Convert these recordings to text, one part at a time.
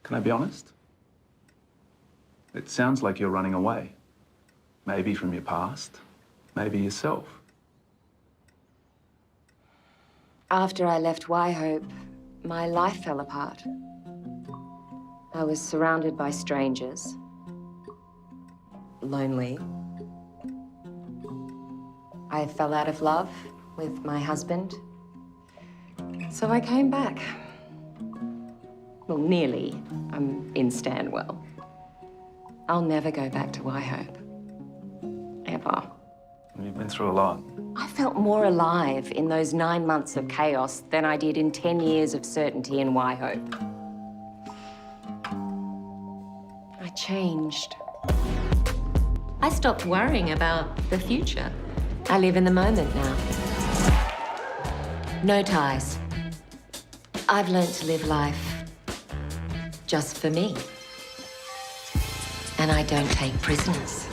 Can I be honest? It sounds like you're running away. Maybe from your past, maybe yourself. After I left Waihope, my life fell apart. I was surrounded by strangers. Lonely. I fell out of love with my husband. So I came back. Well, nearly. I'm in Stanwell. I'll never go back to Waihope. Ever. You've been through a lot. I felt more alive in those 9 months of chaos than I did in 10 years of certainty in Waihope. I changed. I stopped worrying about the future. I live in the moment now. No ties. I've learnt to live life just for me. And I don't take prisoners.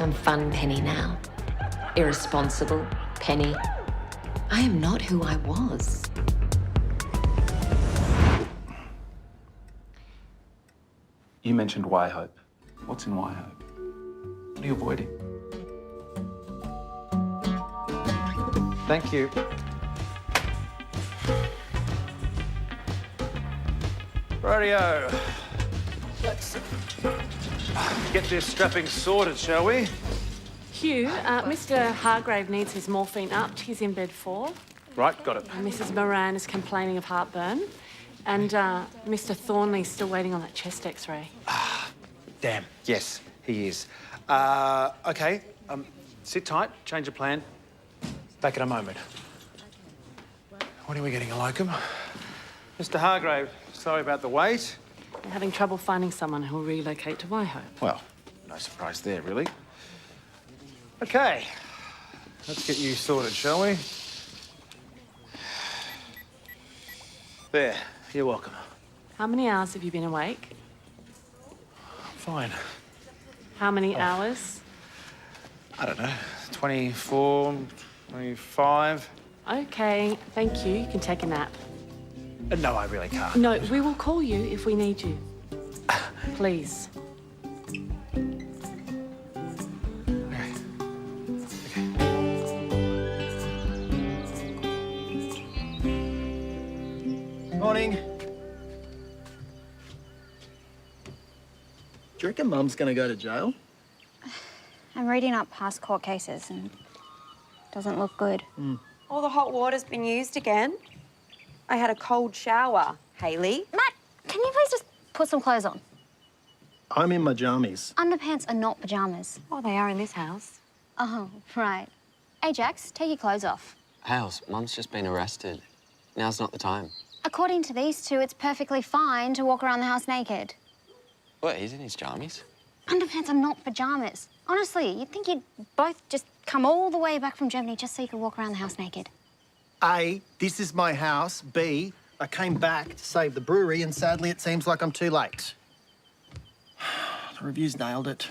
I'm fun Penny now. Irresponsible Penny. I am not who I was. You mentioned Waihope. What's in Waihope? What are you avoiding? Thank you. Radio. Let's get this strapping sorted, shall we? Hugh, Mr. Hargrave needs his morphine upped. He's in bed 4. Right, got it. And Mrs. Moran is complaining of heartburn. And Mr. Thornley's still waiting on that chest X-ray. Damn. Yes, he is. Okay. Sit tight. Change of plan. Back in a moment. When are we getting a locum? Mr. Hargrave, sorry about the wait. We're having trouble finding someone who'll relocate to Waihope. Well, no surprise there, really. Okay. Let's get you sorted, shall we? There. You're welcome. How many hours have you been awake? Fine. How many hours? I don't know. 24, 25. OK, thank you. You can take a nap. No, I really can't. No, we will call you if we need you. Please. Morning. Do you reckon Mum's going to go to jail? I'm reading up past court cases and it doesn't look good. All the hot water's been used again. I had a cold shower, Hayley. Matt, can you please just put some clothes on? I'm in my jammies. Underpants are not pyjamas. Oh, they are in this house. Oh, right. Hey, Jax, take your clothes off. Hales, Mum's just been arrested. Now's not the time. According to these two, it's perfectly fine to walk around the house naked. What, he's in his jammies? Underpants are not pyjamas. Honestly, you'd think you'd both just come all the way back from Germany just so you could walk around the house naked. A, this is my house. B, I came back to save the brewery and sadly it seems like I'm too late. The reviews nailed it.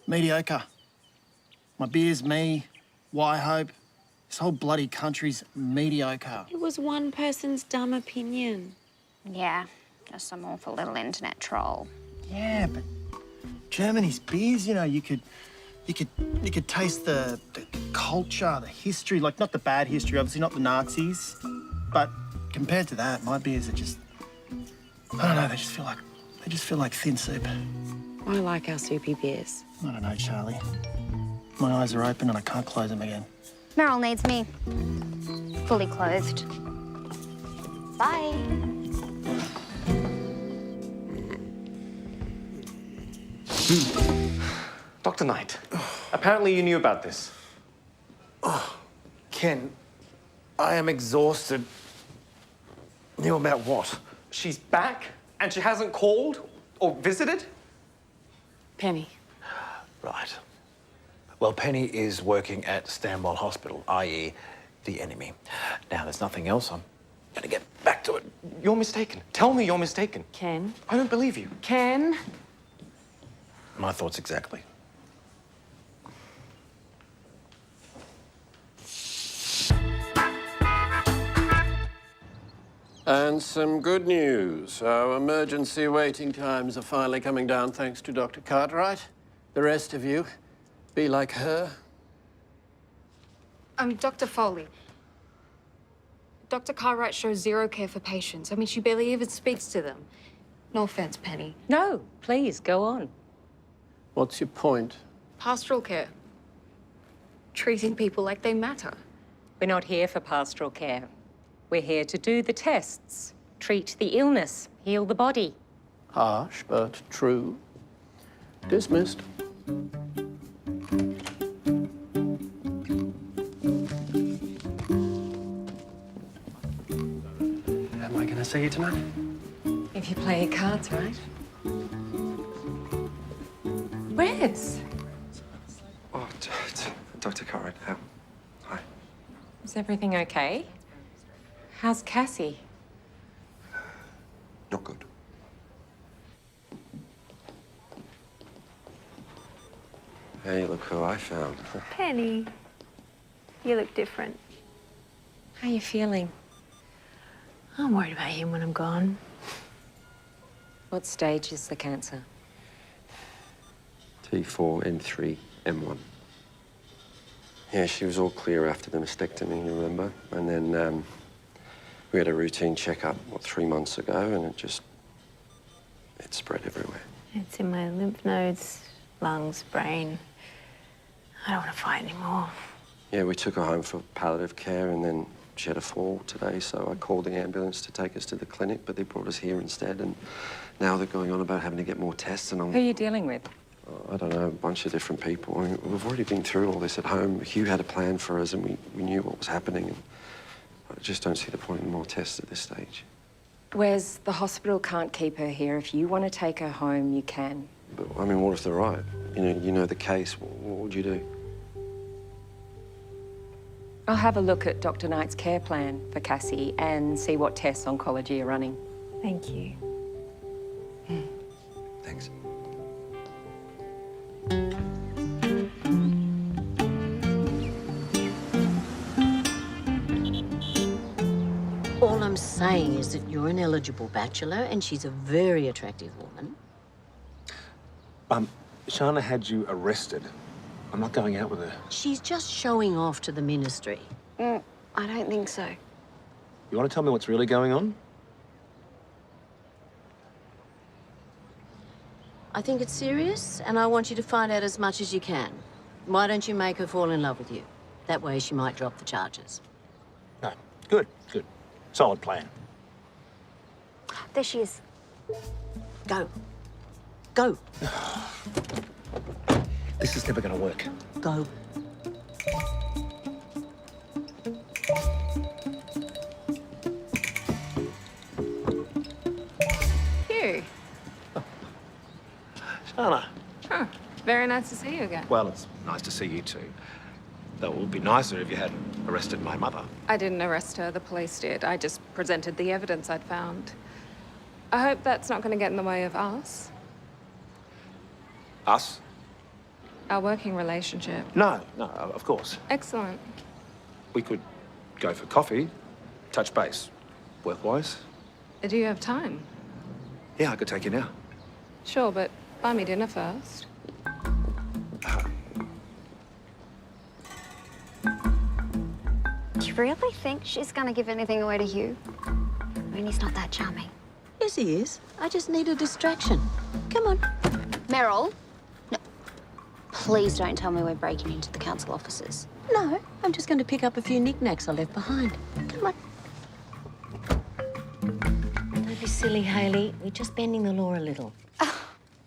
Mediocre. My beer's me. Waihope. This whole bloody country's mediocre. It was one person's dumb opinion. Yeah, just some awful little internet troll. Yeah, but Germany's beers, you know, you could taste the culture, the history, like not the bad history, obviously not the Nazis, but compared to that, my beers are just, I don't know, they just feel like thin soup. I like our soupy beers. I don't know, Charlie. My eyes are open and I can't close them again. Meryl needs me. Fully clothed. Bye. Dr. Knight, apparently you knew about this. Ken, I am exhausted. Knew about what? She's back and she hasn't called or visited? Penny. Right. Well, Penny is working at Stanwell Hospital, i.e. the enemy. Now, there's nothing else. I'm going to get back to it. You're mistaken. Tell me you're mistaken. Ken. I don't believe you. Ken. My thoughts exactly. And some good news. Our emergency waiting times are finally coming down thanks to Dr. Cartwright. The rest of you, be like her. Dr. Foley. Dr. Cartwright shows zero care for patients. I mean, she barely even speaks to them. No offense, Penny. No, please, go on. What's your point? Pastoral care. Treating people like they matter. We're not here for pastoral care. We're here to do the tests, treat the illness, heal the body. Harsh, but true. Dismissed. Am I going to see you tonight? If you play your cards right. Where's? Oh, Dr. Cartwright, hi. Is everything okay? How's Cassie? Not good. Hey, look who I found. Penny, you look different. How are you feeling? I'm worried about him when I'm gone. What stage is the cancer? T4, N3, M1. Yeah, she was all clear after the mastectomy, you remember? And then we had a routine checkup, 3 months ago, and it spread everywhere. It's in my lymph nodes, lungs, brain. I don't want to fight anymore. Yeah, we took her home for palliative care, and then she had a fall today, so I called the ambulance to take us to the clinic, but they brought us here instead, and now they're going on about having to get more tests, and Who are you dealing with? I don't know, a bunch of different people. I mean, we've already been through all this at home. Hugh had a plan for us, and we knew what was happening, and I just don't see the point in more tests at this stage. Wes, the hospital can't keep her here. If you want to take her home, you can. But, I mean, what if they're right? You know the case. What would you do? I'll have a look at Dr. Knight's care plan for Cassie and see what tests oncology are running. Thank you. Thanks. All I'm saying is that you're an eligible bachelor and she's a very attractive woman. Shana had you arrested. I'm not going out with her. She's just showing off to the ministry. I don't think so. You want to tell me what's really going on? I think it's serious, and I want you to find out as much as you can. Why don't you make her fall in love with you? That way she might drop the charges. No. Good, good. Solid plan. There she is. Go. Go. This is never going to work. Go. Hugh. Shana. Huh. Very nice to see you again. Well, it's nice to see you too. Though it would be nicer if you hadn't arrested my mother. I didn't arrest her, the police did. I just presented the evidence I'd found. I hope that's not going to get in the way of us, Us? our working relationship. No, of course. Excellent. We could go for coffee, touch base. Work-wise? Do you have time? Yeah, I could take you now. Sure, but buy me dinner first. Do you really think she's going to give anything away to Hugh? I mean, he's not that charming. Yes, he is. I just need a distraction. Come on. Meryl? No. Please don't tell me we're breaking into the council offices. No, I'm just going to pick up a few knickknacks I left behind. Come on. Don't be silly, Hayley. We're just bending the law a little.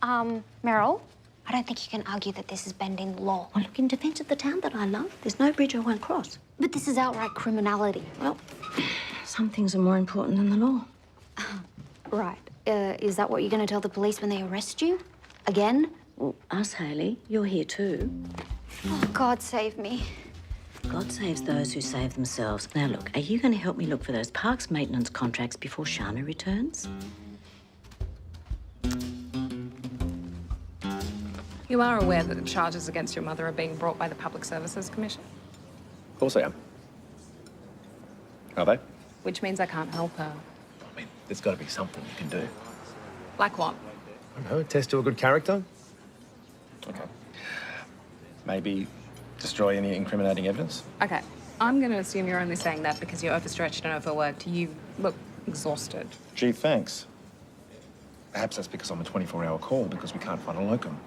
Meryl? I don't think you can argue that this is bending the law. Well, look, in defense of the town that I love, there's no bridge I won't cross. But this is outright criminality. Well, some things are more important than the law. Right. Is that what you're going to tell the police when they arrest you? Again? Well, us, Hayley, you're here too. Oh, God save me. God saves those who save themselves. Now, look, are you going to help me look for those parks maintenance contracts before Shana returns? You are aware that the charges against your mother are being brought by the Public Services Commission? Of course I am. Are they? Which means I can't help her. there's got to be something you can do. Like what? I don't know, test to a good character? Okay. Maybe destroy any incriminating evidence? Okay, I'm going to assume you're only saying that because you're overstretched and overworked. You look exhausted. Gee, thanks. Perhaps that's because I'm a 24-hour call because we can't find a locum.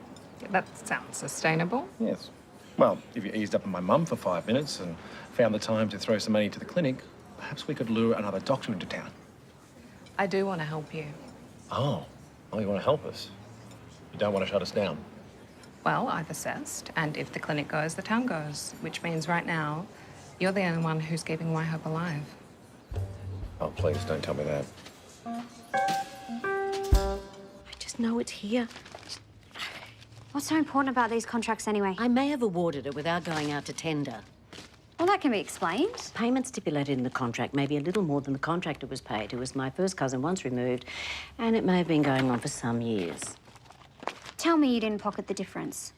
That sounds sustainable. Yes. Well, if you eased up on my mum for 5 minutes and found the time to throw some money to the clinic, perhaps we could lure another doctor into town. I do want to help you. Oh, you want to help us? You don't want to shut us down? Well, I've assessed, and if the clinic goes, the town goes, which means right now, you're the only one who's keeping my hope alive. Oh, please, don't tell me that. I just know it's here. What's so important about these contracts anyway? I may have awarded it without going out to tender. Well, that can be explained. Payment stipulated in the contract may be a little more than the contractor was paid, who was my first cousin once removed, and it may have been going on for some years. Tell me you didn't pocket the difference.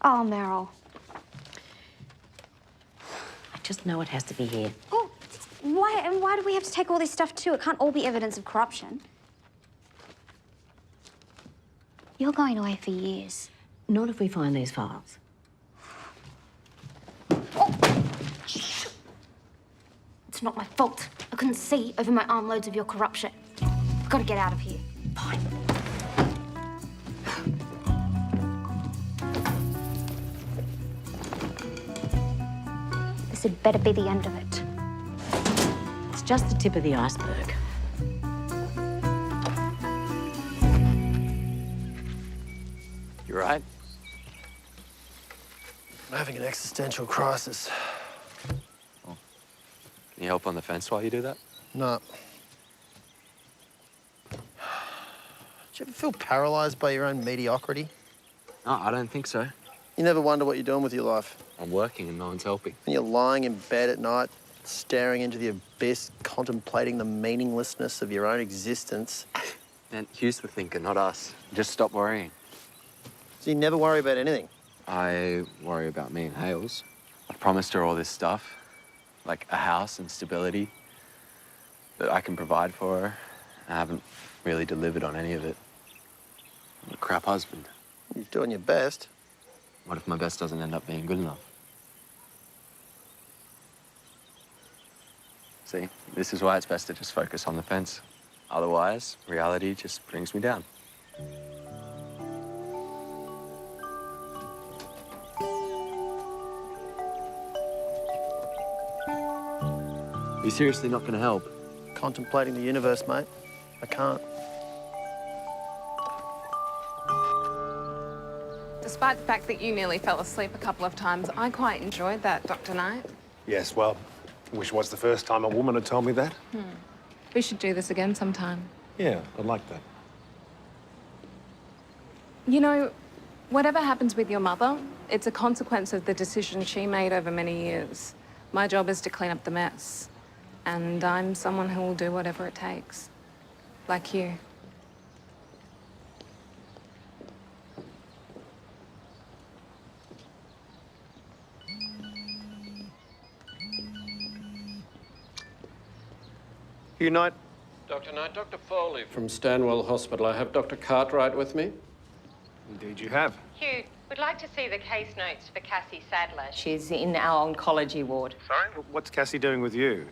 Oh, Meryl. I just know it has to be here. Oh, why do we have to take all this stuff too? It can't all be evidence of corruption. You're going away for years. Not if we find these files. It's not my fault. I couldn't see over my armloads of your corruption. I've got to get out of here. Fine. This had better be the end of it. It's just the tip of the iceberg. You right? I'm having an existential crisis. Can you help on the fence while you do that? No. Do you ever feel paralysed by your own mediocrity? No, I don't think so. You never wonder what you're doing with your life? I'm working and no one's helping. And you're lying in bed at night, staring into the abyss, contemplating the meaninglessness of your own existence. Man, Hugh's the thinker, not us. Just stop worrying. So you never worry about anything? I worry about me and Hales. I've promised her all this stuff, like a house and stability that I can provide for her. I haven't really delivered on any of it. I'm a crap husband. You're doing your best. What if my best doesn't end up being good enough? See, this is why it's best to just focus on the fence. Otherwise, reality just brings me down. Are you seriously not going to help? Contemplating the universe, mate. I can't. Despite the fact that you nearly fell asleep a couple of times, I quite enjoyed that, Dr. Knight. Yes, well, I wish it was the first time a woman had told me that. We should do this again sometime. Yeah, I'd like that. You know, whatever happens with your mother, it's a consequence of the decision she made over many years. My job is to clean up the mess. And I'm someone who will do whatever it takes. Like you. Hugh Knight. Dr. Knight, Dr. Foley from Stanwell Hospital. I have Dr. Cartwright with me. Indeed you have. Hugh, we'd like to see the case notes for Cassie Sadler. She's in our oncology ward. Sorry? What's Cassie doing with you?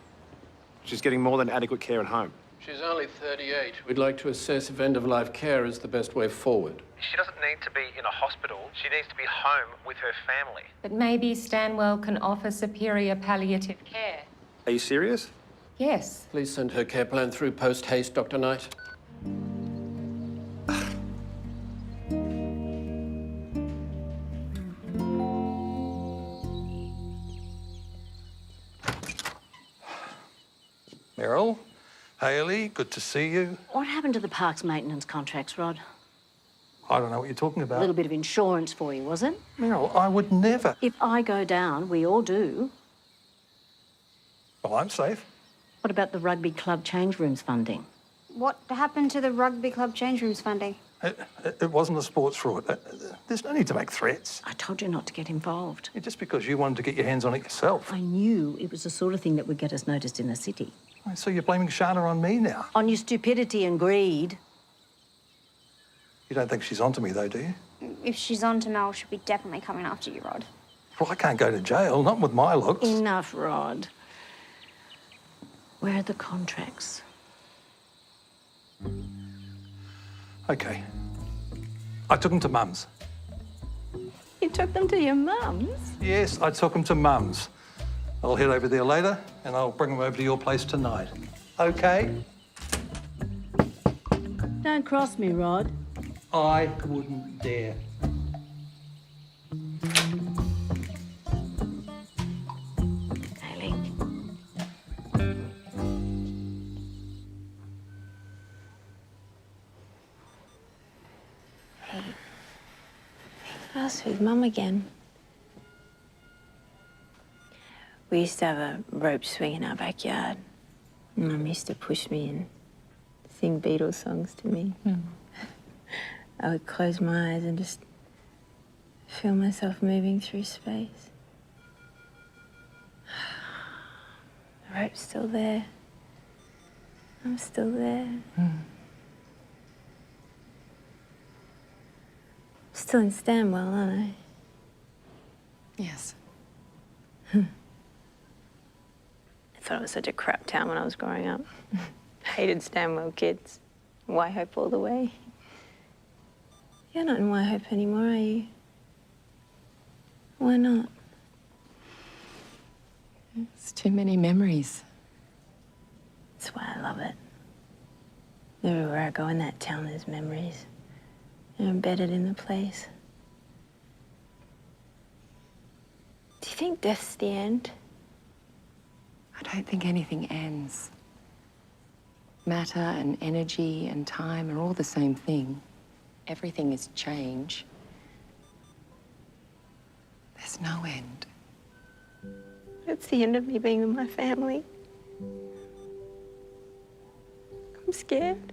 She's getting more than adequate care at home. She's only 38. We'd like to assess if end-of-life care is the best way forward. She doesn't need to be in a hospital. She needs to be home with her family. But maybe Stanwell can offer superior palliative care. Are you serious? Yes. Please send her care plan through post-haste, Dr. Knight. Meryl, Hayley, good to see you. What happened to the park's maintenance contracts, Rod? I don't know what you're talking A about. little bit of insurance for you, was it? Meryl, I would never. If I go down, we all do. Well, I'm safe. What about the rugby club change rooms funding? What happened to the rugby club change rooms funding? It wasn't a sports fraud. There's no need to make threats. I told you not to get involved. Just because you wanted to get your hands on it yourself. I knew it was the sort of thing that would get us noticed in the city. So you're blaming Shana on me now? On your stupidity and greed. You don't think she's onto me, though, do you? If she's on to Mel, she'll be definitely coming after you, Rod. Well, I can't go to jail, not with my looks. Enough, Rod. Where are the contracts? OK. I took them to Mum's. You took them to your mum's? Yes, I took them to Mum's. I'll head over there later, and I'll bring them over to your place tonight. OK? Don't cross me, Rod. I wouldn't dare. Hayley. Us with Mum again. We used to have a rope swing in our backyard. Mum used to push me and sing Beatles songs to me. I would close my eyes and just feel myself moving through space. The rope's still there. I'm still there. Still in Stanwell, aren't I? Yes. I thought it was such a crap town when I was growing up. Hated Stanwell kids. Waihope all the way. You're not in Waihope anymore, are you? Why not? It's too many memories. That's why I love it. Everywhere I go in that town, there's memories. They're embedded in the place. Do you think death's the end? I don't think anything ends. Matter and energy and time are all the same thing. Everything is change. There's no end. It's the end of me being with my family. I'm scared.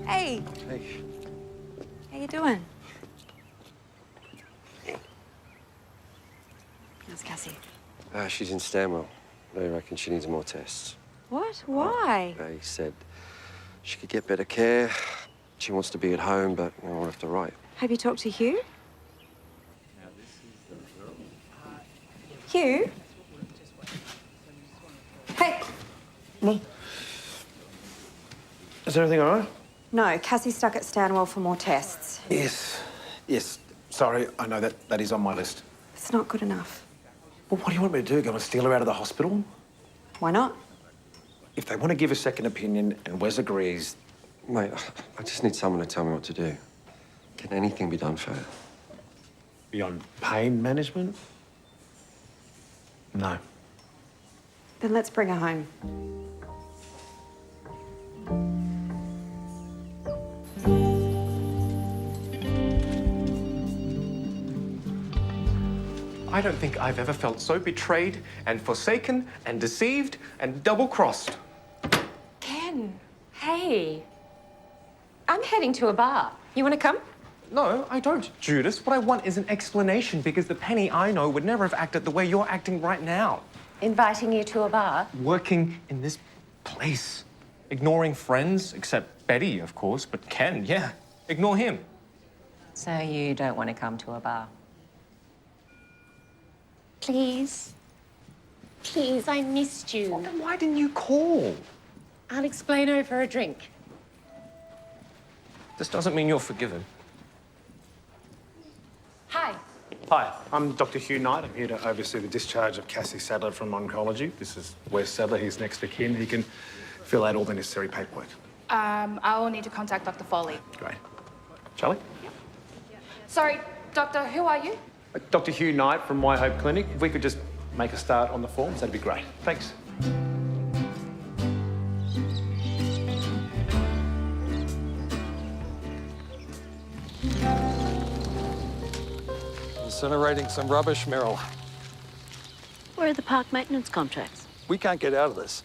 Hey. Hey. How you doing? How's Cassie? She's in Stanwell. They reckon she needs more tests. What? Why? They said she could get better care. She wants to be at home, but I won't have to write. Have you talked to Hugh? Hugh? Hey. Is everything all right? No, Cassie's stuck at Stanwell for more tests. Yes. Sorry, I know that is on my list. It's not good enough. Well, what do you want me to do? Go and steal her out of the hospital? Why not? If they want to give a second opinion and Wes agrees... Mate, I just need someone to tell me what to do. Can anything be done for her? Beyond pain management? No. Then let's bring her home. I don't think I've ever felt so betrayed and forsaken and deceived and double-crossed. Ken, hey. I'm heading to a bar. You want to come? No, I don't, Judas. What I want is an explanation because the Penny I know would never have acted the way you're acting right now. Inviting you to a bar? Working in this place. Ignoring friends, except Betty, of course, but Ken, yeah. Ignore him. So you don't want to come to a bar? Please. Please, I missed you. Well, then why didn't you call? I'll explain over a drink. This doesn't mean you're forgiven. Hi. Hi, I'm Dr. Hugh Knight. I'm here to oversee the discharge of Cassie Sadler from oncology. This is Wes Sadler. He's next to kin. He can fill out all the necessary paperwork. I will need to contact Dr. Foley. Great. Charlie? Sorry, Doctor, who are you? Dr. Hugh Knight from My Hope Clinic. If we could just make a start on the forms, that'd be great. Thanks. incinerating some rubbish, Meryl. Where are the park maintenance contracts? We can't get out of this.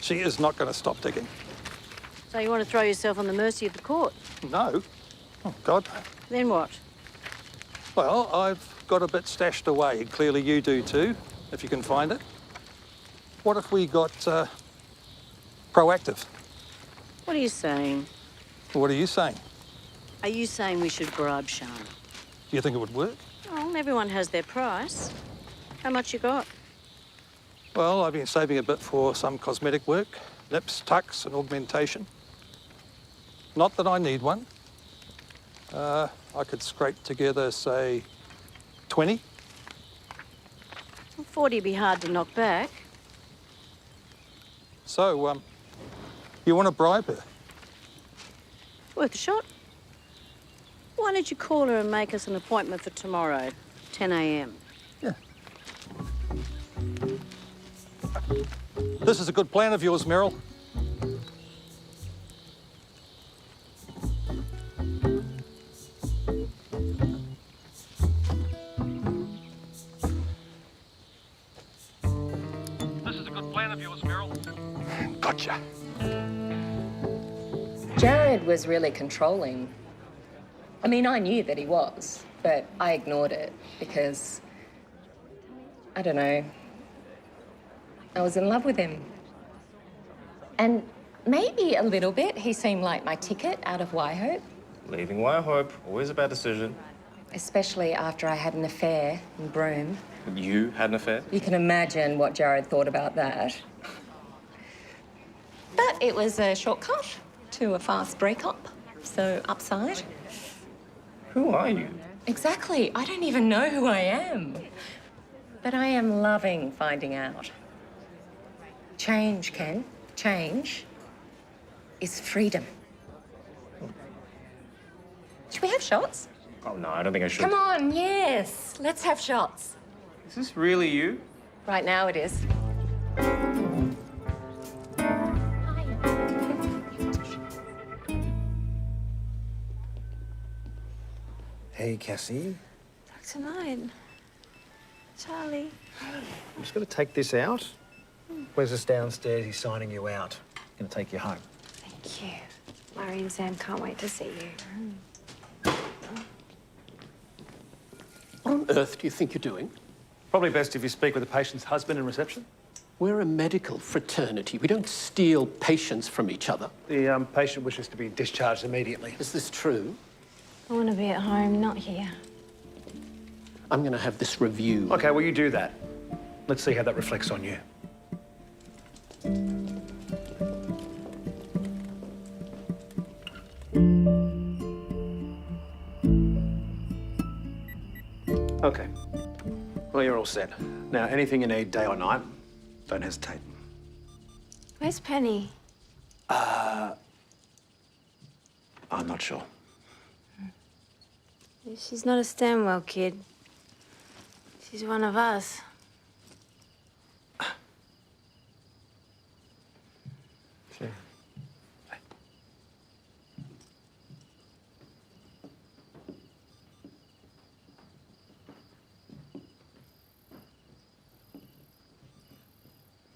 She is not going to stop digging. So you want to throw yourself on the mercy of the court? No. Oh, God. Then what? Well, I've got a bit stashed away, and clearly you do too, if you can find it. What if we got proactive? What are you saying? What are you saying? Are you saying we should bribe Sean? Do you think it would work? Well, everyone has their price. How much you got? Well, I've been saving a bit for some cosmetic work, nips, tucks, and augmentation. Not that I need one. I could scrape together, say, 20. Well, 40 would be hard to knock back. So, you want to bribe her? Worth a shot. Why don't you call her and make us an appointment for tomorrow, 10 a.m.? Yeah. This is a good plan of yours, Meryl. This is a good plan of yours, Meryl. Gotcha. Jared was really controlling. I mean, I knew that he was, but I ignored it because, I don't know, I was in love with him. And maybe a little bit, he seemed like my ticket out of Waihope, Leaving Waihope, always a bad decision. especially after I had an affair in Broome. You had an affair? You can imagine what Jared thought about that. But it was a shortcut to a fast breakup, so upside. Who are you? Exactly. I don't even know who I am. But I am loving finding out. Change, Ken. Change is freedom. Should we have shots? Oh, no, I don't think I should. Come on, yes. Let's have shots. Is this really you? Right now it is. Hey, Cassie. Dr. Knight. Charlie. I'm just going to take this out. Wes is downstairs. He's signing you out. Going to take you home. Thank you. Larry and Sam can't wait to see you. What on earth do you think you're doing? Probably best if you speak with the patient's husband in reception. We're a medical fraternity. We don't steal patients from each other. The patient wishes to be discharged immediately. Is this true? I want to be at home, not here. I'm going to have this review. Okay, well, you do that. Let's see how that reflects on you. Okay. Well, you're all set. Now, anything you need, day or night, don't hesitate. Where's Penny? I'm not sure. She's not a Stanwell kid. She's one of us. Sure.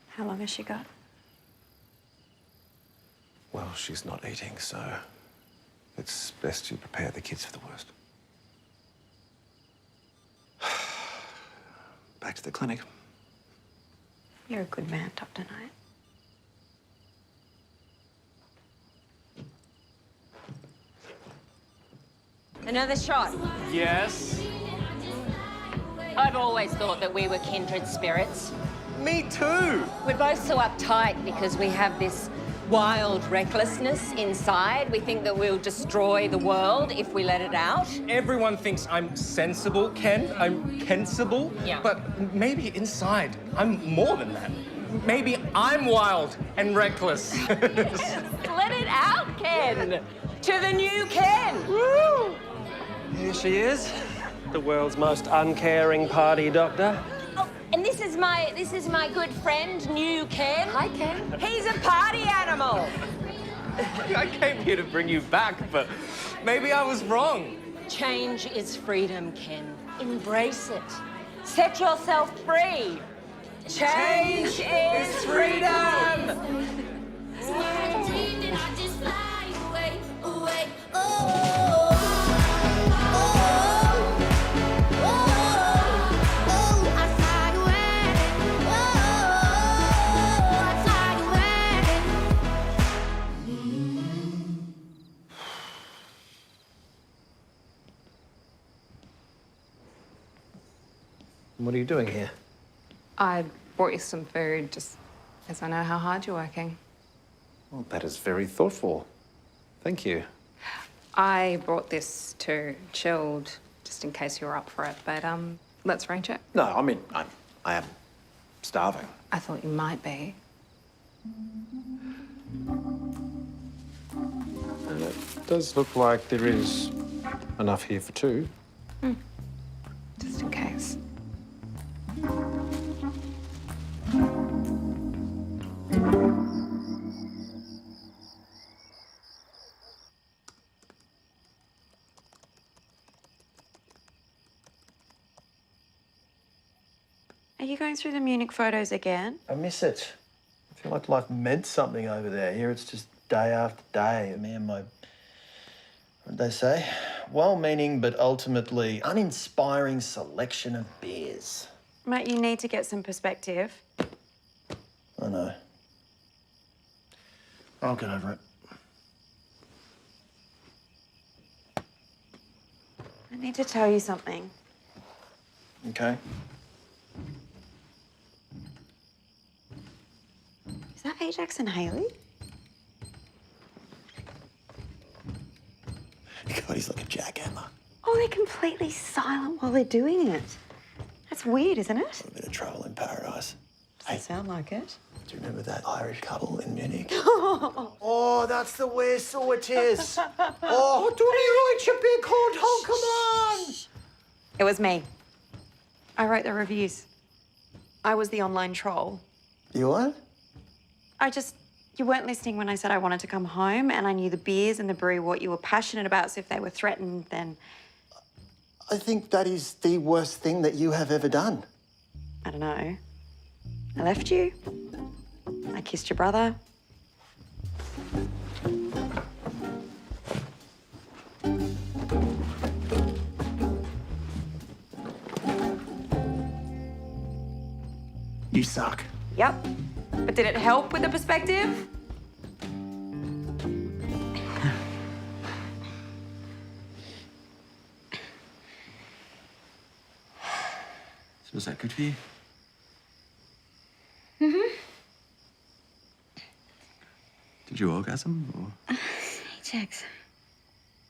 How long has she got? Well, she's not eating, so it's best to prepare the kids for the worst. Back to the clinic. You're a good man, Dr. Knight. Another shot. Yes. I've always thought that we were kindred spirits. Me too. We're both so uptight because we have this wild recklessness inside. We think that we'll destroy the world if we let it out. Everyone thinks I'm sensible, Ken. I'm Kensible. Yeah. But maybe inside, I'm more than that. Maybe I'm wild and reckless. Let it out, Ken. To the new Ken. Woo! Here she is, the world's most uncaring party doctor. Oh, and this is my good friend, new Ken. Hi, Ken. He's a party animal. I came here to bring you back, but maybe I was wrong. Change is freedom, Ken. Embrace it. Set yourself free. Change is freedom! What are you doing here? I brought you some food just because I know how hard you're working. Well, that is very thoughtful. Thank you. I brought this too, chilled, just in case you're up for it. But let's range it. No, I mean, I am starving. I thought you might be. And it does look like there is enough here for two. Just in case. Are you going through the Munich photos again? I miss it. I feel like life meant something over there. Here it's just day after day. Me and my, what'd they say? Well-meaning but ultimately uninspiring selection of beers. Mate, you need to get some perspective. I know. I'll get over it. I need to tell you something. Okay. Is that Ajax and Haley? God, he's like a jackhammer. Oh, they're completely silent while they're doing it. That's weird, isn't it? A bit of trouble in paradise. Doesn't sound like it. Do you remember that Irish couple in Munich? Oh, that's the way so it is. Oh, do you like your big old hole? Come on! It was me. I wrote the reviews. I was the online troll. You what? You weren't listening when I said I wanted to come home, and I knew the beers and the brewery, what you were passionate about, so if they were threatened, then... I think that is the worst thing that you have ever done. I don't know. I left you. I kissed your brother. You suck. Yep. But did it help with the perspective? So was that good for you? Mm-hmm. Did you orgasm or? Jax,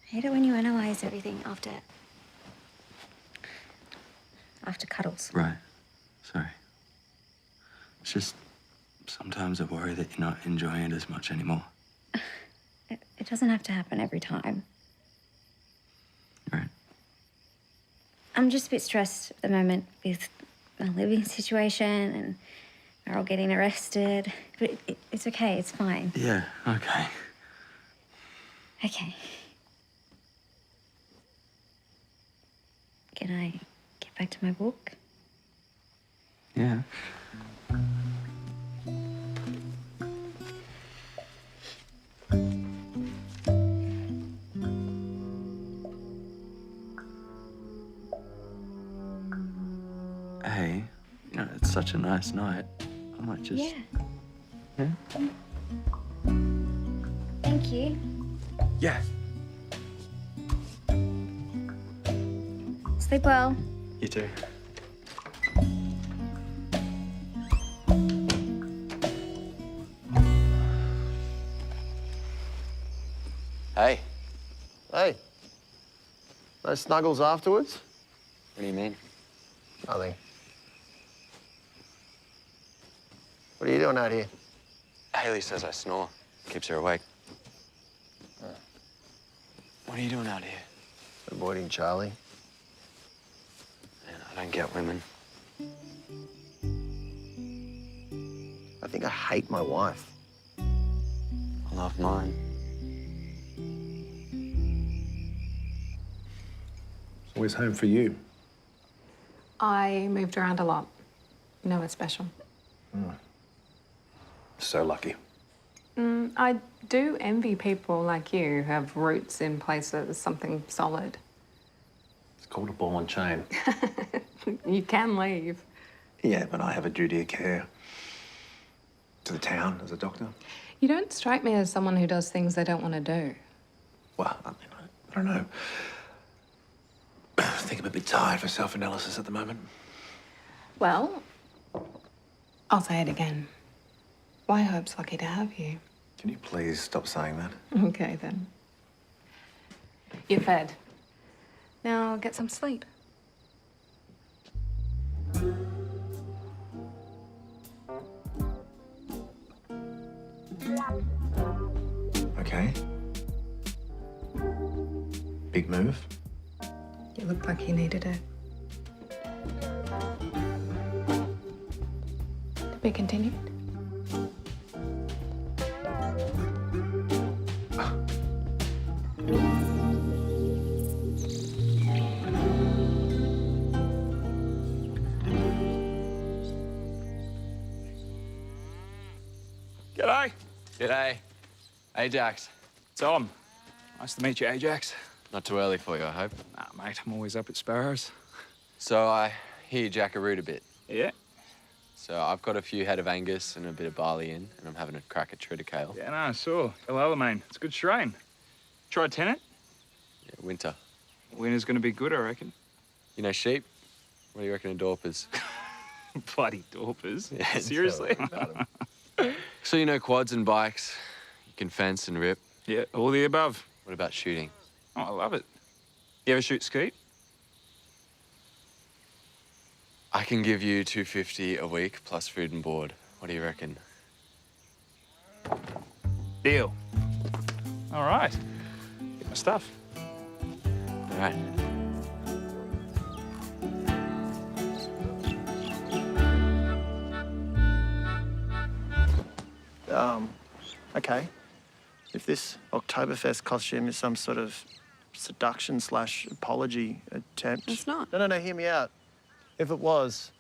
I hate it when you analyze everything after cuddles. Right. Sorry. It's just sometimes I worry that you're not enjoying it as much anymore. It doesn't have to happen every time. Right. I'm just a bit stressed at the moment with my living situation and Meryl getting arrested. But it's okay, it's fine. Yeah, okay. Okay. Can I get back to my book? Yeah. Hey, you know, it's such a nice night. I might just... Yeah. Yeah? Thank you. Yeah. Sleep well. You too. Hey. Hey. No snuggles afterwards? What do you mean? Nothing. What are you doing out here? Haley says I snore. Keeps her awake. What are you doing out here? Avoiding Charlie. Man, I don't get women. I think I hate my wife. I love mine. It's always home for you. I moved around a lot. Nowhere special. So lucky. I do envy people like you who have roots in places, something solid. It's called a ball and chain. You can leave. Yeah, but I have a duty of care to the town as a doctor. You don't strike me as someone who does things they don't want to do. Well, I don't know. I think I'm a bit tired for self-analysis at the moment. Well, I'll say it again. Hope's lucky to have you. Can you please stop saying that? Okay, then. You're fed. Now get some sleep. Okay. Big move. You looked like you needed it. To be continued? G'day. G'day. Ajax. Tom. Nice to meet you, Ajax. Not too early for you, I hope. Nah, mate, I'm always up at Sparrows. So I hear you jackaroot a bit. Yeah? So I've got a few head of Angus and a bit of barley in, and I'm having a crack at Triticale. Yeah, no, I saw. Alamein. It's a good strain. Try Tennant? Yeah, winter. Winter's gonna be good, I reckon. You know sheep? What do you reckon of Dorpers? Bloody Dorpers. Yeah, Seriously? So you know quads and bikes. You can fence and rip. Yeah, all the above. What about shooting? Oh, I love it. You ever shoot skeet? I can give you $250 a week plus food and board. What do you reckon? Deal. All right. Get my stuff. All right. Okay. If this Oktoberfest costume is some sort of seduction/apology attempt. It's not. No, hear me out. If it was,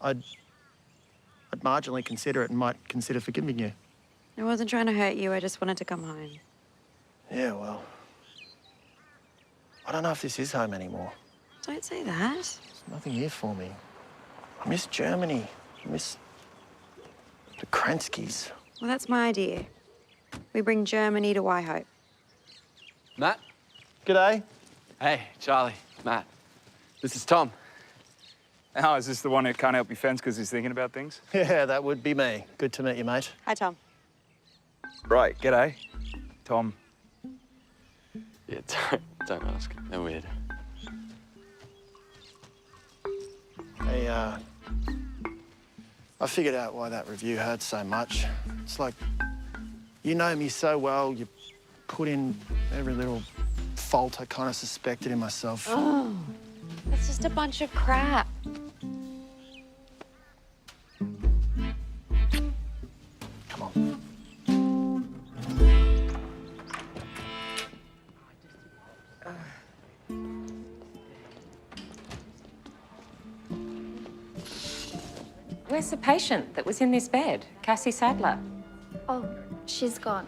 I'd marginally consider it and might consider forgiving you. I wasn't trying to hurt you. I just wanted to come home. Yeah, well, I don't know if this is home anymore. Don't say that. There's nothing here for me. I miss Germany. I miss the Kranskys. Well, that's my idea. We bring Germany to Hope. Matt? G'day. Hey, Charlie. Matt. This is Tom. Oh, is this the one who can't help you fence because he's thinking about things? Yeah, that would be me. Good to meet you, mate. Hi, Tom. Right, g'day. Tom. Yeah, don't ask. They're weird. Hey, I figured out why that review hurt so much. It's like, you know me so well, you put in every little fault I kind of suspected in myself. Oh, that's just a bunch of crap. Come on. Where's the patient that was in this bed? Cassie Sadler. Oh, she's gone.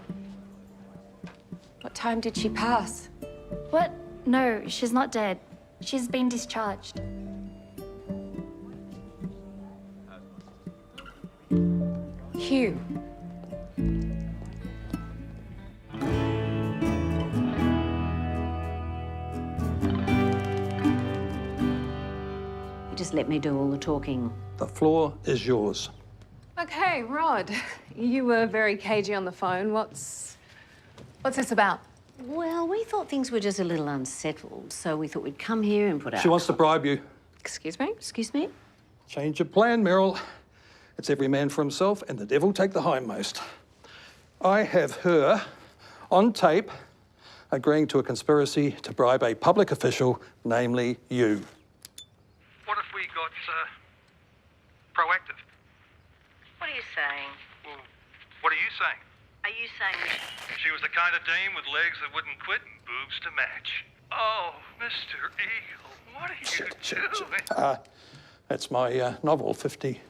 What time did she pass? What? No, she's not dead. She's been discharged. Hugh. You just let me do all the talking. The floor is yours. Okay, Rod. You were very cagey on the phone. What's this about? Well, we thought things were just a little unsettled, so we thought we'd come here and put our... She wants to bribe you. Excuse me? Excuse me? Change your plan, Meryl. It's every man for himself and the devil take the hindmost. I have her on tape agreeing to a conspiracy to bribe a public official, namely you. What if we got proactive? What are you saying? Well, what are you saying? Are you saying... She was the kind of dame with legs that wouldn't quit and boobs to match. Oh, Mr. Eagle, what are you doing? That's my novel, 50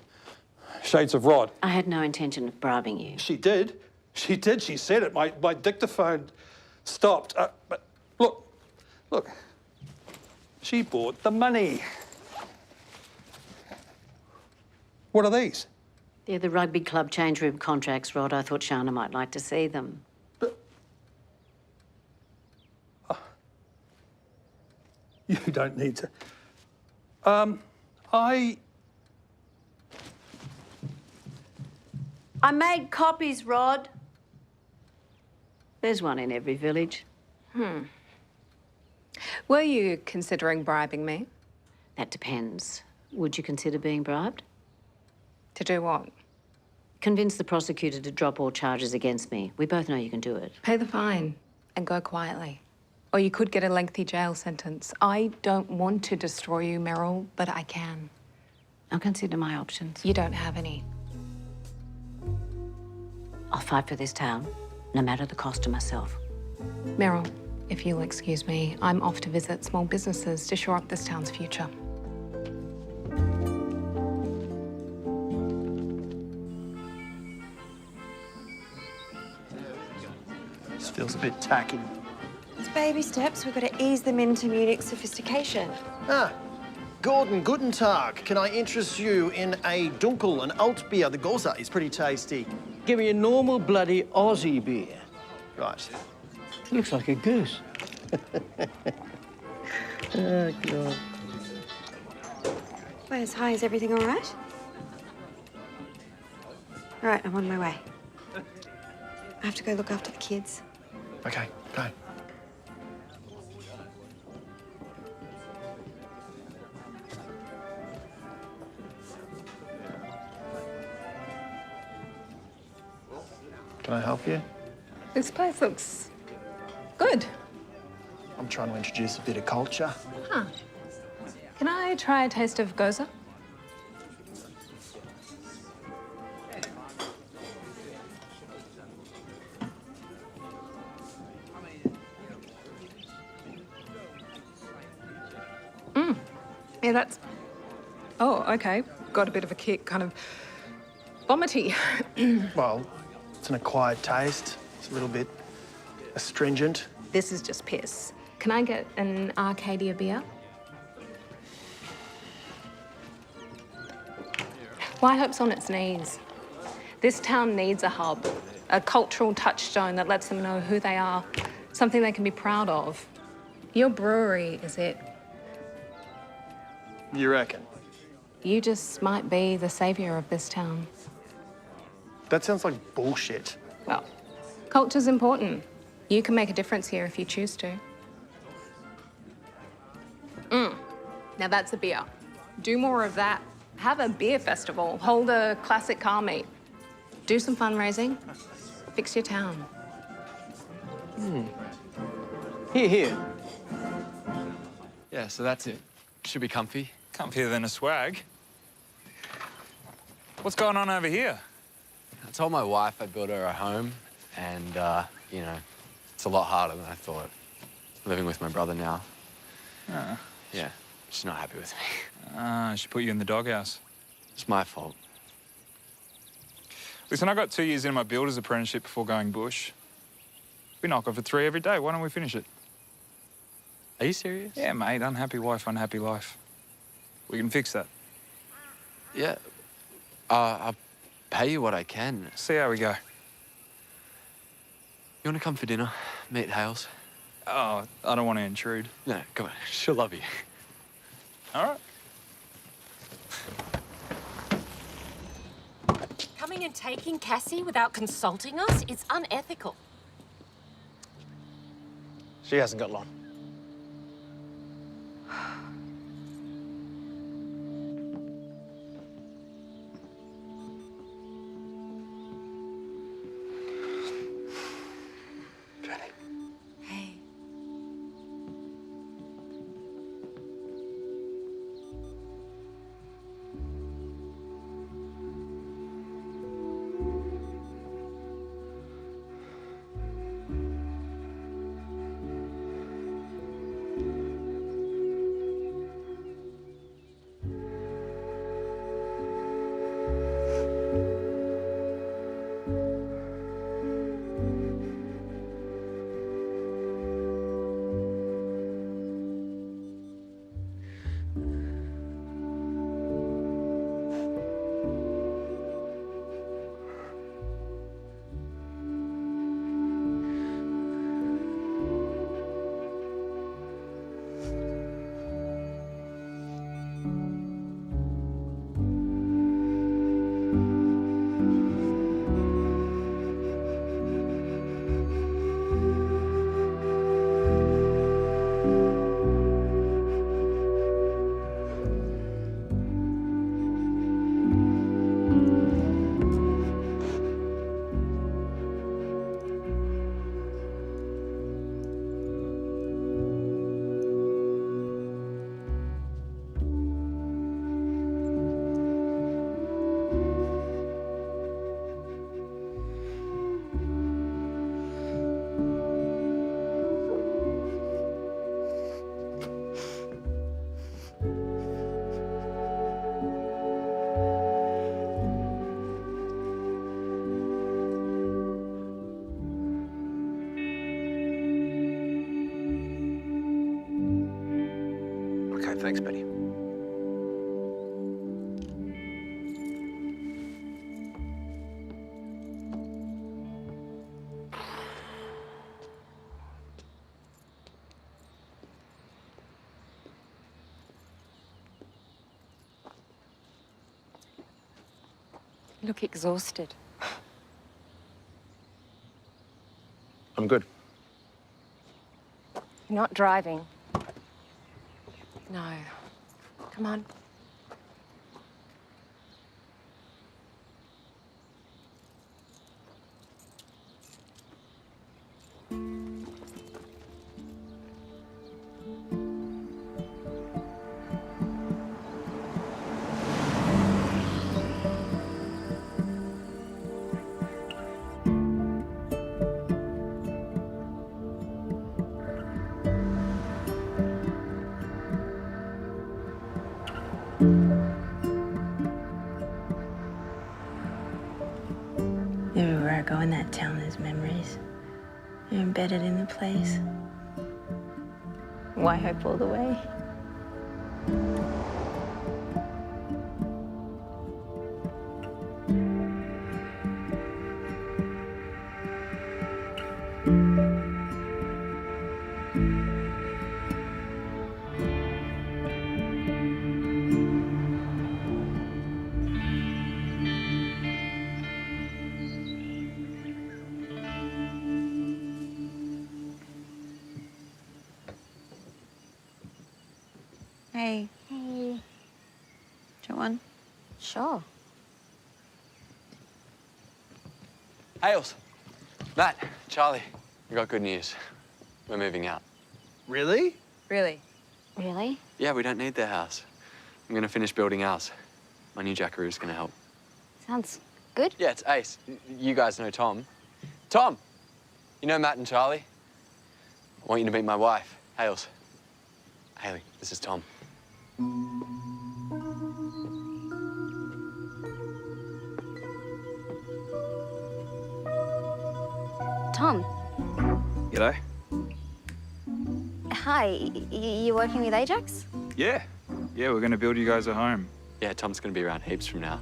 Shades of Rod. I had no intention of bribing you. She did. She did. She said it. My dictaphone stopped. But look. She bought the money. What are these? They're the rugby club change room contracts, Rod. I thought Shana might like to see them. You don't need to. I made copies, Rod. There's one in every village. Were you considering bribing me? That depends. Would you consider being bribed? To do what? Convince the prosecutor to drop all charges against me. We both know you can do it. Pay the fine and go quietly. Or you could get a lengthy jail sentence. I don't want to destroy you, Meryl, but I can. I'll consider my options. You don't have any. I'll fight for this town, no matter the cost to myself. Meryl, if you'll excuse me, I'm off to visit small businesses to shore up this town's future. This feels a bit tacky. It's baby steps. We've got to ease them into Munich sophistication. Ah, Gordon, guten Tag. Can I interest you in a Dunkel, an alt beer? The Goza is pretty tasty. Give me a normal bloody Aussie beer. Right. Looks like a goose. Oh, God. Where's hi? Is everything all right? All right, I'm on my way. I have to go look after the kids. Okay, go. Can I help you? This place looks good. I'm trying to introduce a bit of culture. Huh. Can I try a taste of Goza? Yeah, that's... Oh, okay. Got a bit of a kick, kind of vomity. Well, it's an acquired taste. It's a little bit astringent. This is just piss. Can I get an Arcadia beer? Why Hope's on its knees? This town needs a hub, a cultural touchstone that lets them know who they are, something they can be proud of. Your brewery is it. You reckon? You just might be the savior of this town. That sounds like bullshit. Well, culture's important. You can make a difference here if you choose to. Now that's a beer. Do more of that. Have a beer festival. Hold a classic car meet. Do some fundraising. Fix your town. Here. Yeah, so that's it. Should be comfy. Comfier than a swag. What's going on over here? I told my wife I'd build her a home, and, you know, it's a lot harder than I thought. Living with my brother now. Ah. Yeah, she's not happy with me. She put you in the doghouse. It's my fault. Listen, I got 2 years into my builder's apprenticeship before going bush. We knock off at 3 every day. Why don't we finish it? Are you serious? Yeah, mate. Unhappy wife, unhappy life. We can fix that. Yeah. I'll pay you what I can. See how we go. You want to come for dinner? Meet Hales? Oh, I don't want to intrude. No, come on. She'll love you. All right. Coming and taking Cassie without consulting us? It's unethical. She hasn't got long. Hey. thanks, Betty. You look exhausted. I'm good. You're not driving. No. Come on. Everywhere I go in that town, there's memories. They're embedded in the place. Why hope all the way? Hey. Hey. Do you want one? Sure. Hales, Matt, Charlie, we got good news. We're moving out. Really? Really? Really? Yeah, we don't need their house. I'm gonna finish building ours. My new jackaroo's gonna help. Sounds good. Yeah, it's ace. You guys know Tom. Tom! You know Matt and Charlie? I want you to meet my wife, Hales. Haley, this is Tom. Tom. G'day. Hi. You working with Ajax? Yeah. Yeah, we're going to build you guys a home. Yeah, Tom's gonna be around heaps from now.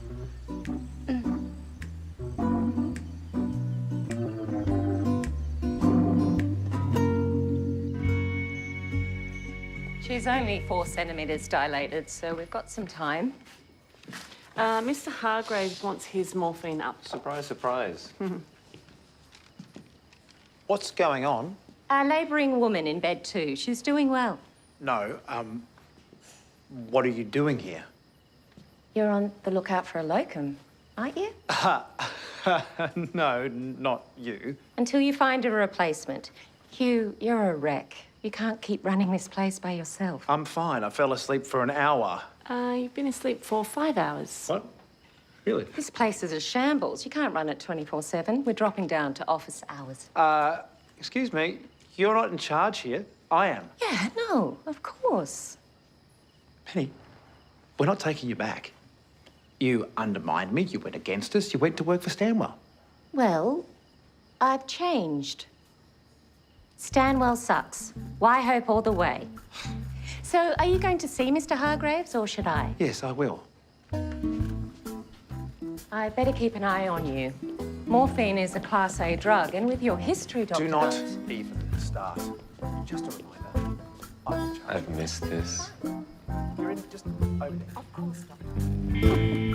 She's only 4 centimetres dilated, so we've got some time. Mr. Hargraves wants his morphine up. Surprise, surprise. What's going on? A labouring woman in bed too. She's doing well. No, what are you doing here? You're on the lookout for a locum, aren't you? No, not you. Until you find a replacement. Hugh, you're a wreck. You can't keep running this place by yourself. I'm fine. I fell asleep for an hour. You've been asleep for 5 hours. What? Really? This place is a shambles. You can't run it 24/7. We're dropping down to office hours. Excuse me. You're not in charge here. I am. Yeah, no, of course. Penny, we're not taking you back. You undermined me. You went against us. You went to work for Stanwell. Well, I've changed. Stanwell sucks. Why hope all the way? So, are you going to see Mr. Hargraves, or should I? Yes, I will. I better keep an eye on you. Morphine is a Class A drug, and with your history, Dr. Do not even start. Just a reminder. I'm in charge. I've missed this. You're in just over there. Of course not.